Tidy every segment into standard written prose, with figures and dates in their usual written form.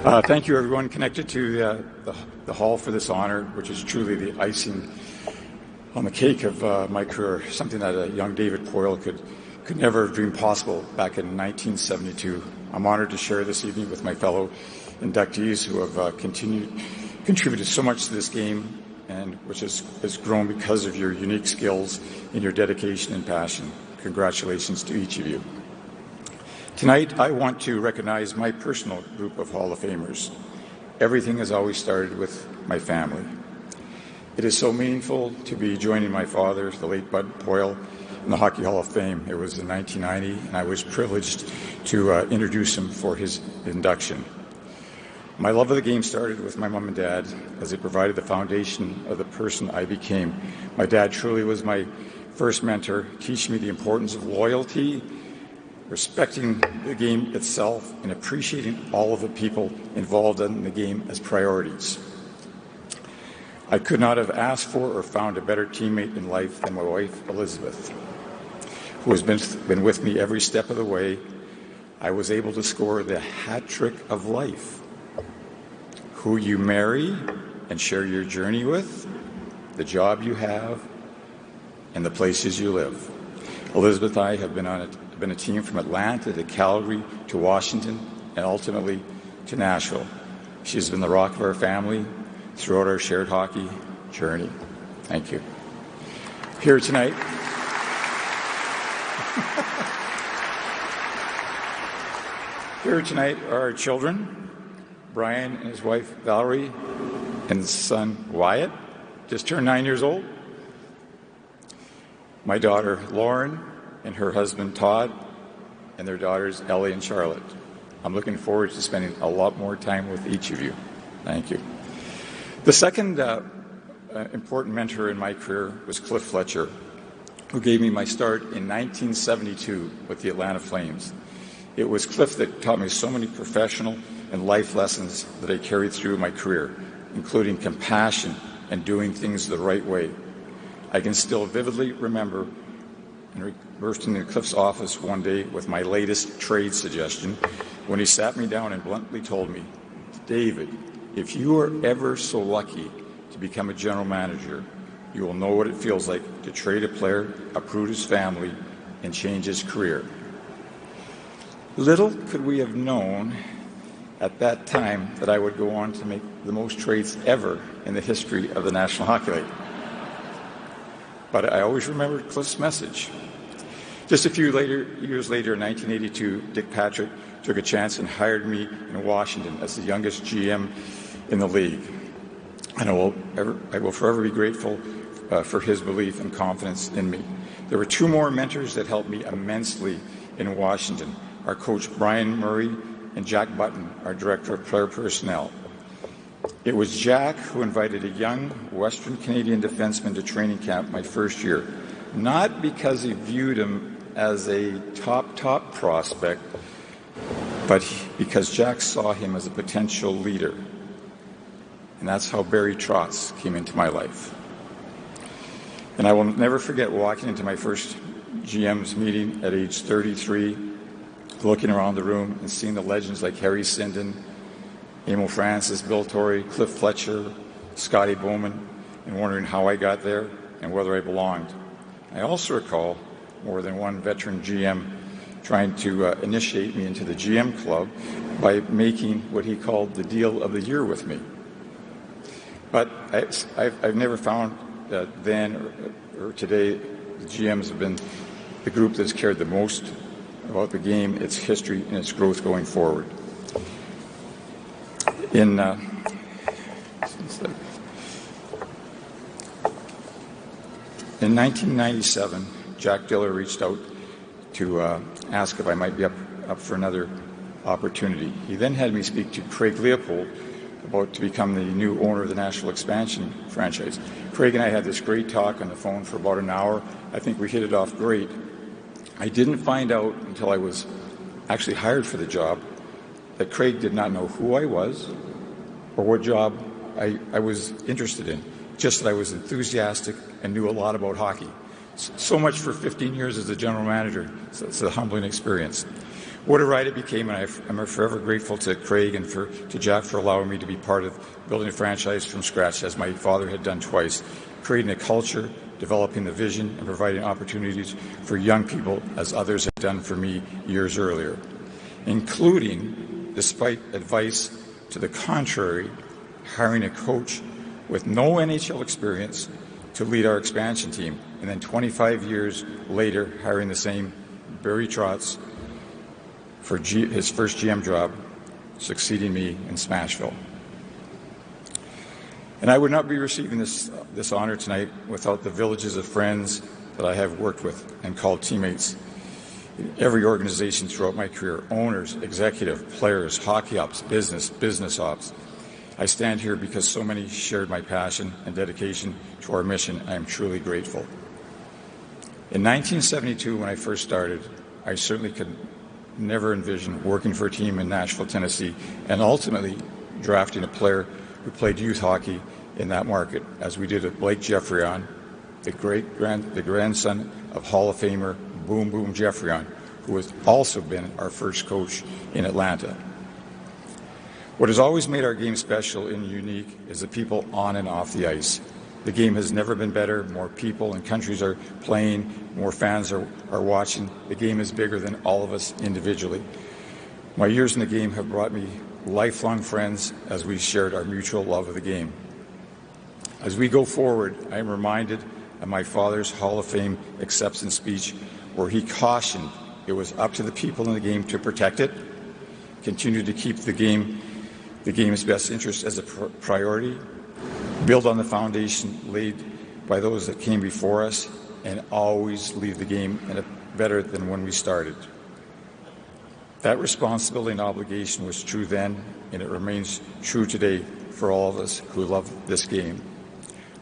Thank you, everyone connected to the Hall for this honor, which is truly the icing on the cake of my career, something that a young David Poile could never have dreamed possible back in 1972. I'm honored to share this evening with my fellow inductees who have contributed so much to this game, and which has grown because of your unique skills and your dedication and passion. Congratulations to each of you. Tonight, I want to recognize my personal group of Hall of Famers. Everything has always started with my family. It is so meaningful to be joining my father, the late Bud Poile, in the Hockey Hall of Fame. It was in 1990, and I was privileged to introduce him for his induction. My love of the game started with my mom and dad, as they provided the foundation of the person I became. My dad truly was my first mentor, teaching me the importance of loyalty, respecting the game itself, and appreciating all of the people involved in the game as priorities. I could not have asked for or found a better teammate in life than my wife, Elizabeth, who has been with me every step of the way. I was able to score the hat trick of life. Who you marry and share your journey with, the job you have, and the places you live. Elizabeth and I have been a team from Atlanta to Calgary to Washington and ultimately to Nashville. She has been the rock of our family throughout our shared hockey journey. Thank you. Here tonight are our children, Brian and his wife Valerie, and his son Wyatt, just turned 9 years old. My daughter Lauren and her husband Todd, and their daughters Ellie and Charlotte. I'm looking forward to spending a lot more time with each of you. Thank you. The second important mentor in my career was Cliff Fletcher, who gave me my start in 1972 with the Atlanta Flames. It was Cliff that taught me so many professional and life lessons that I carried through my career, including compassion and doing things the right way. I can still vividly remember bursting into Cliff's office one day with my latest trade suggestion when he sat me down and bluntly told me, "David, if you are ever so lucky to become a general manager, you will know what it feels like to trade a player, uproot his family, and change his career." Little could we have known at that time that I would go on to make the most trades ever in the history of the National Hockey League. But I always remembered Cliff's message. Just a few years later, in 1982, Dick Patrick took a chance and hired me in Washington as the youngest GM in the league. And I will forever be grateful for his belief and confidence in me. There were two more mentors that helped me immensely in Washington: our coach Brian Murray and Jack Button, our director of player personnel. It was Jack who invited a young Western Canadian defenseman to training camp my first year, not because he viewed him as a top prospect, but because Jack saw him as a potential leader. And that's how Barry Trotz came into my life. And I will never forget walking into my first GM's meeting at age 33, looking around the room and seeing the legends like Harry Sinden, Emil Francis, Bill Torrey, Cliff Fletcher, Scotty Bowman, and wondering how I got there and whether I belonged. I also recall more than one veteran GM trying to initiate me into the GM club by making what he called the deal of the year with me. But I've never found that then or today the GMs have been the group that's cared the most about the game, its history, and its growth going forward. In 1997, Jack Diller reached out to ask if I might be up for another opportunity. He then had me speak to Craig Leopold about to become the new owner of the National Expansion franchise. Craig and I had this great talk on the phone for about an hour. I think we hit it off great. I didn't find out until I was actually hired for the job that Craig did not know who I was or what job I was interested in, just that I was enthusiastic and knew a lot about hockey. So much for 15 years as a general manager. So it's a humbling experience. What a ride it became, and I'm forever grateful to Craig and to Jack for allowing me to be part of building a franchise from scratch, as my father had done twice, creating a culture, developing the vision, and providing opportunities for young people, as others had done for me years earlier, including, despite advice to the contrary, hiring a coach with no NHL experience to lead our expansion team, and then 25 years later hiring the same Barry Trotz for his first GM job, succeeding me in Smashville. And I would not be receiving this honor tonight without the villages of friends that I have worked with and called teammates in every organization throughout my career: owners, executive, players, hockey ops, business ops. I stand here because so many shared my passion and dedication to our mission. I am truly grateful. In 1972, when I first started, I certainly could never envision working for a team in Nashville, Tennessee, and ultimately drafting a player who played youth hockey in that market, as we did with Blake Geoffrion, the grandson of Hall of Famer Boom Boom Geoffrion, who has also been our first coach in Atlanta. What has always made our game special and unique is the people on and off the ice. The game has never been better. More people and countries are playing. More fans are watching. The game is bigger than all of us individually. My years in the game have brought me lifelong friends as we shared our mutual love of the game. As we go forward, I am reminded of my father's Hall of Fame acceptance speech, where he cautioned it was up to the people in the game to protect it, continue to keep the game's best interest as a priority, build on the foundation laid by those that came before us, and always leave the game better than when we started. That responsibility and obligation was true then, and it remains true today for all of us who love this game.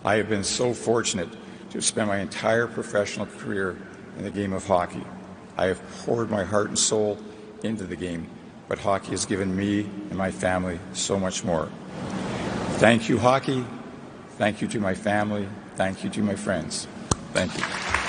I have been so fortunate to spend my entire professional career in the game of hockey. I have poured my heart and soul into the game, but hockey has given me and my family so much more. Thank you, hockey. Thank you to my family. Thank you to my friends. Thank you.